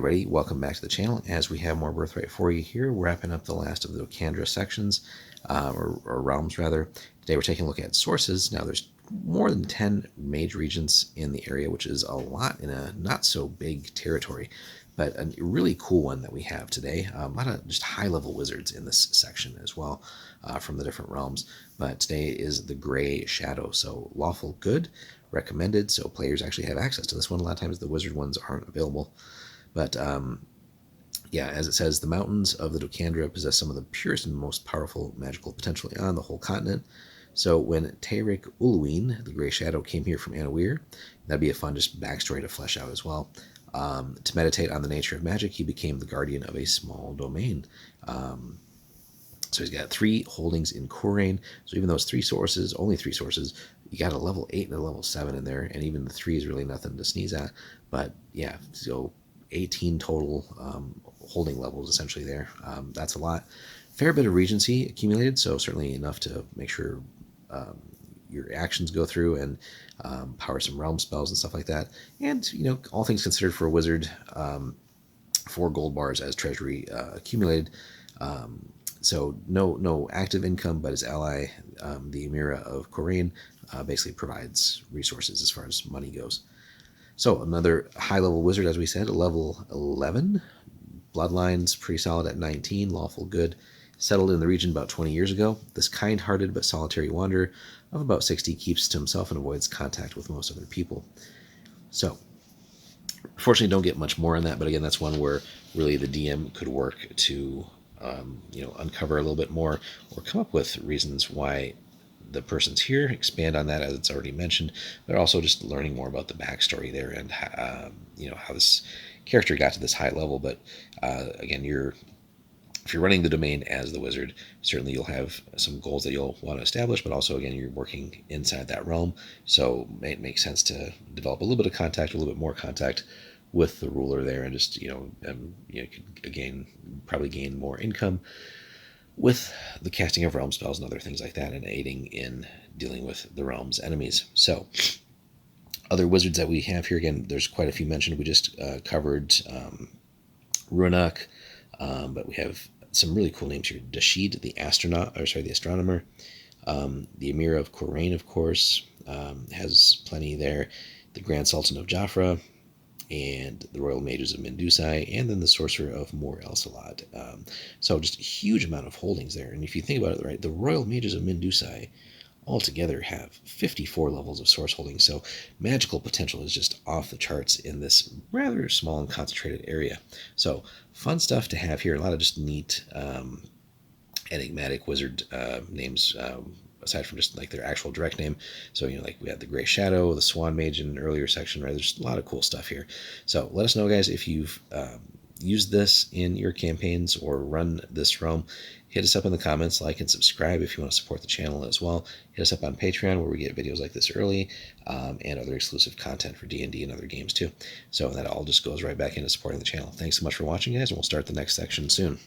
everybody, welcome back to the channel. As we have more Birthright for you here, we're wrapping up the last of the Docandra sections, or realms rather. Today we're taking a look at sources. Now there's more than 10 mage regions in the area, which is a lot in a not so big territory, but a really cool one that we have today. A lot of just high-level wizards in this section as well, from the different realms. But today is the Gray Shadow, so lawful good, recommended, so players actually have access to this one. A lot of times the wizard ones aren't available. But yeah, as it says, the mountains of the Docandra possess some of the purest and most powerful magical potential on the whole continent. So when Tariq Uluin, the Grey Shadow, came here from Anawir, that'd be a fun just backstory to flesh out as well. To meditate on the nature of magic, he became the guardian of a small domain. So he's got 3 holdings in Khura'in. So even those 3 sources, only 3 sources, you got a level 8 and a level 7 in there, and even the 3 is really nothing to sneeze at. But yeah, so 18 total holding levels essentially there. That's a lot. Fair bit of regency accumulated, so certainly enough to make sure your actions go through and power some realm spells and stuff like that. And, you know, all things considered for a wizard, 4 gold bars as treasury accumulated. So no active income, but his ally, the Emira of Khura'in, basically provides resources as far as money goes. So another high-level wizard, as we said, level 11. Bloodlines pretty solid at 19, lawful good. Settled in the region about 20 years ago. This kind-hearted but solitary wanderer of about 60 keeps to himself and avoids contact with most other people. So, unfortunately, don't get much more on that, but again, that's one where really the DM could work to uncover a little bit more or come up with reasons why the person's here, expand on that as it's already mentioned, but also just learning more about the backstory there and how this character got to this high level. But again, if you're running the domain as the wizard, certainly you'll have some goals that you'll want to establish, but also again you're working inside that realm, so it makes sense to develop a little bit of contact, a little bit more contact with the ruler there, and just could probably gain more income with the casting of realm spells and other things like that, and aiding in dealing with the realm's enemies. So, other wizards that we have here, again, there's quite a few mentioned. We just covered Runak, but we have some really cool names here. Dashid, the astronomer. The Emir of Khura'in, of course, has plenty there. The Grand Sultan of Jafra, and the Royal Mages of Mendusai, and then the Sorcerer of Mor El Salad. So just a huge amount of holdings there. And if you think about it, right, the Royal Mages of Mendusai altogether have 54 levels of source holdings. So magical potential is just off the charts in this rather small and concentrated area. So fun stuff to have here. A lot of just neat enigmatic wizard names, aside from just like their actual direct name. So, like we had the Gray Shadow, the Swan Mage in an earlier section, right? There's a lot of cool stuff here. So let us know, guys, if you've used this in your campaigns or run this realm. Hit us up in the comments, like and subscribe if you want to support the channel as well. Hit us up on Patreon, where we get videos like this early, and other exclusive content for D&D and other games too. So that all just goes right back into supporting the channel. Thanks so much for watching, guys, and we'll start the next section soon.